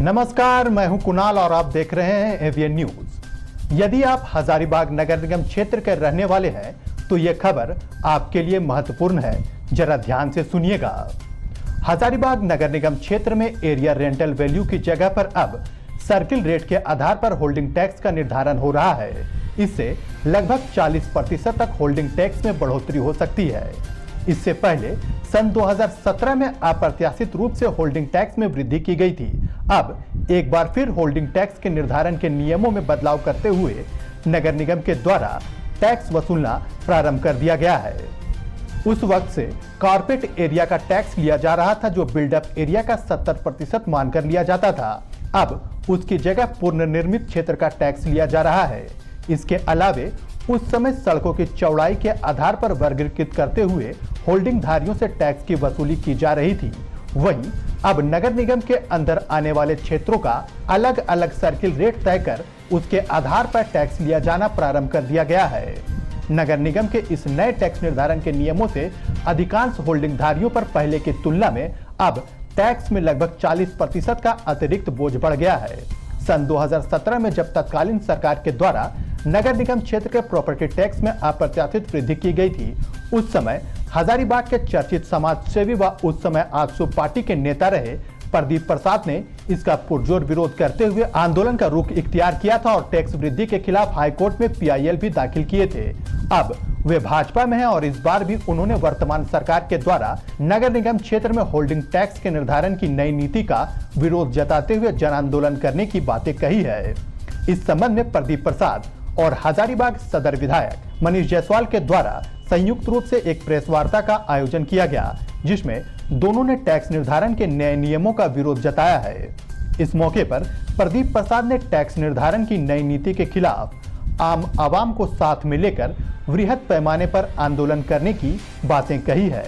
नमस्कार, मैं हूं कुणाल और आप देख रहे हैं एवीएन न्यूज। यदि आप हजारीबाग नगर निगम क्षेत्र के रहने वाले हैं तो यह खबर आपके लिए महत्वपूर्ण है, जरा ध्यान से सुनिएगा। हजारीबाग नगर निगम क्षेत्र में एरिया रेंटल वैल्यू की जगह पर अब सर्किल रेट के आधार पर होल्डिंग टैक्स का निर्धारण हो रहा है। इससे लगभग 40% तक होल्डिंग टैक्स में बढ़ोतरी हो सकती है। इससे पहले सन 2017 में अप्रत्याशित रूप से होल्डिंग टैक्स में वृद्धि की गई थी। अब एक बार फिर होल्डिंग टैक्स के निर्धारण के नियमों में बदलाव करते हुए नगर निगम के द्वारा टैक्स वसूलना प्रारंभ कर दिया गया है। उस वक्त से कारपेट एरिया का टैक्स लिया जा रहा था, जो बिल्डअप एरिया का 70% मानकर लिया जाता था। अब उसकी जगह पुनर्निर्मित क्षेत्र का टैक्स लिया जा रहा है। इसके अलावे उस समय सड़कों की चौड़ाई के आधार पर वर्गीकृत करते हुए होल्डिंग धारियों से टैक्स की वसूली की जा रही थी। वहीं अब नगर निगम के अंदर आने वाले क्षेत्रों का अलग अलग सर्किल रेट तय कर उसके आधार पर टैक्स लिया जाना प्रारंभ कर दिया गया है। नगर निगम के इस नए टैक्स निर्धारण के नियमों से अधिकांश होल्डिंग धारियों पर पहले की तुलना में अब टैक्स में लगभग 40% का अतिरिक्त बोझ बढ़ गया है। सन 2017 में जब तत्कालीन सरकार के द्वारा नगर निगम क्षेत्र के प्रॉपर्टी टैक्स में अप्रत्याशित वृद्धि की गई थी, उस समय हजारीबाग के चर्चित समाज सेवी व उस समय आजसू पार्टी के नेता रहे प्रदीप प्रसाद ने इसका पुरजोर विरोध करते हुए आंदोलन का रुख इख्तियार किया था और टैक्स वृद्धि के खिलाफ हाईकोर्ट में PIL भी दाखिल किए थे। अब वे भाजपा में हैं और इस बार भी उन्होंने वर्तमान सरकार के द्वारा नगर निगम क्षेत्र में होल्डिंग टैक्स के निर्धारण की नई नीति का विरोध जताते हुए जन आंदोलन करने की बातें कही है। इस संबंध में प्रदीप प्रसाद और हजारीबाग सदर विधायक मनीष जायसवाल के द्वारा संयुक्त रूप से एक प्रेस वार्ता का आयोजन किया गया, जिसमें दोनों ने टैक्स निर्धारण के नए नियमों का विरोध जताया है। इस मौके पर प्रदीप प्रसाद ने टैक्स निर्धारण की नई नीति के खिलाफ आम आवाम को साथ में लेकर वृहद पैमाने पर आंदोलन करने की बातें कही है।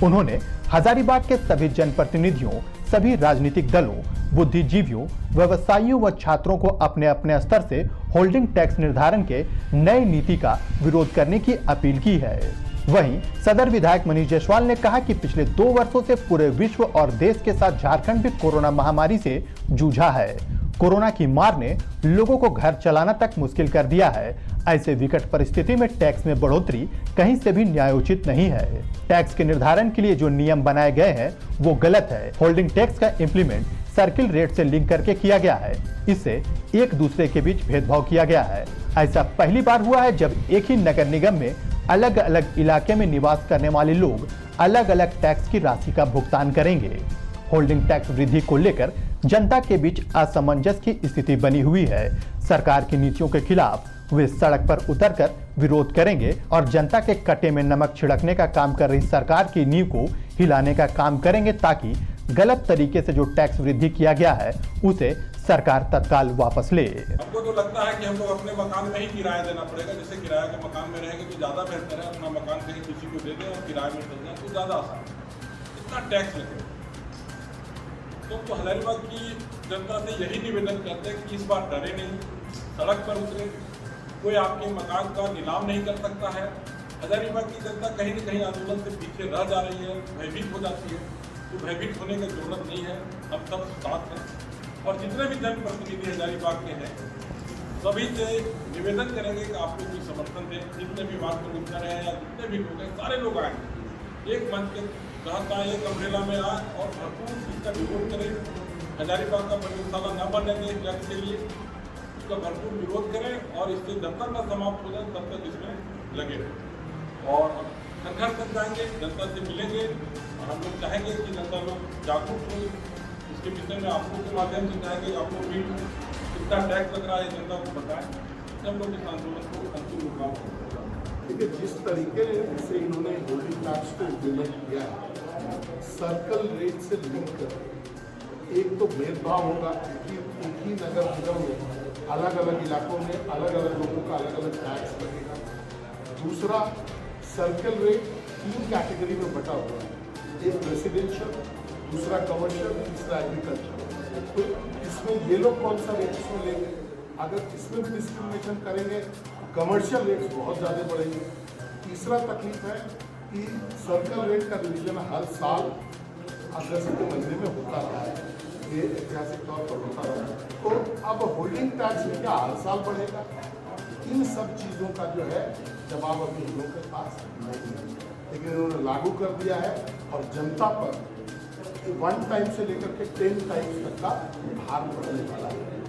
उन्होंने हजारीबाग के सभी जनप्रतिनिधियों, सभी राजनीतिक दलों, बुद्धिजीवियों, व्यवसायियों व छात्रों को अपने अपने स्तर से होल्डिंग टैक्स निर्धारण के नई नीति का विरोध करने की अपील की है। वहीं सदर विधायक मनीष जायसवाल ने कहा कि पिछले 2 वर्षों से पूरे विश्व और देश के साथ झारखंड भी कोरोना महामारी से जूझा है। कोरोना की मार ने लोगों को घर चलाना तक मुश्किल कर दिया है। ऐसे विकट परिस्थिति में टैक्स में बढ़ोतरी कहीं से भी न्यायोचित नहीं है। टैक्स के निर्धारण के लिए जो नियम बनाए गए हैं वो गलत है। होल्डिंग टैक्स का इम्प्लीमेंट सर्किल रेट से लिंक करके किया गया है। इससे एक दूसरे के बीच भेदभाव किया गया है। ऐसा पहली बार हुआ है जब एक ही नगर निगम में अलग अलग इलाके में निवास करने वाले लोग अलग अलग टैक्स की राशि का भुगतान करेंगे। होल्डिंग टैक्स वृद्धि को लेकर जनता के बीच असमंजस की स्थिति बनी हुई है। सरकार की नीतियों के खिलाफ वे सड़क पर उतरकर विरोध करेंगे और जनता के कटे में नमक छिड़कने का काम कर रही सरकार की नींव को हिलाने का काम करेंगे, ताकि गलत तरीके से जो टैक्स वृद्धि किया गया है उसे सरकार तत्काल वापस ले। हमको तो लगता है कि हमको अपने मकान में ही किराया देना पड़ेगा। जैसे किराए के मकान में रहेंगे तो ज़्यादा बेहतर है। अपना मकान कहीं किसी को दे दें और किराए में चल जाए तो ज़्यादा आसान है। इतना टैक्स लगेगा तो हजारीबाग की जनता से यही निवेदन करते हैं कि इस बार डरे नहीं, सड़क पर उतरे। कोई आपके मकान का नीलाम नहीं कर सकता है। हजारीबाग की जनता कहीं न कहीं आंदोलन से पीछे रह जा रही है, भयभीत हो जाती है। तो भयभीत होने की जरूरत नहीं है, हम सब साथ हैं। और जितने भी जनप्रतिनिधि हजारीबाग के हैं सभी से निवेदन करेंगे कि आप लोग भी समर्थन दें। जितने भी मार्गदर्शक हैं या जितने भी लोग हैं, सारे लोग आएंगे एक मंच के तहत आए, एक अम्ब्रेला में आए और भरपूर इसका विरोध करें। हजारीबाग का प्रयोगशाला न बनने दें टैक्स के लिए, उसका भरपूर विरोध करें और इससे जब तक न समाप्त हो जाए तब तक इसमें लगे और घर तक जाएंगे, जनता से मिलेंगे। और हम लोग चाहेंगे कि जनता लोग जागरूक हो इसके विषय में। आपको के माध्यम से चाहेंगे आपको भी कितना टैक्स लग रहा है जनता को बताएं, हम लोग इस आंदोलन को अंतिम रूप दें। देखिए, जिस तरीके से इन्होंने होल्डिंग टैक्स को इम्प्लीमेंट किया है, सर्कल रेट से लिंक कर, एक तो भेदभाव होगा कि एक ही नगर निगम में अलग अलग इलाकों में अलग अलग लोगों का अलग अलग टैक्स लगेगा। दूसरा, सर्कल रेट 3 कैटेगरी में बटा हुआ है, एक रेसिडेंशियल, दूसरा कमर्शियल, तीसरा एग्रीकल्चर। तो इसमें ये लोग कौन सा रेट इसमें लेंगे? अगर इसमें भी डिस्क्रिमिनेशन करेंगे, कमर्शियल रेट्स बहुत ज़्यादा बढ़ेंगे। तीसरा तकलीफ है कि सर्कल रेट का रिवीजन हर साल अगस्त के महीने में होता रहा है। ये ऐतिहासिक तौर पर होता रहा। तो अब होल्डिंग टैक्स क्या हर साल बढ़ेगा? इन सब चीज़ों का जो है जवाब अभी हम लोग के पास नहीं है, लेकिन उन्होंने लागू कर दिया है और जनता पर 1 टाइम से लेकर के 10 टाइम्स तक का भार पड़ने वाला है।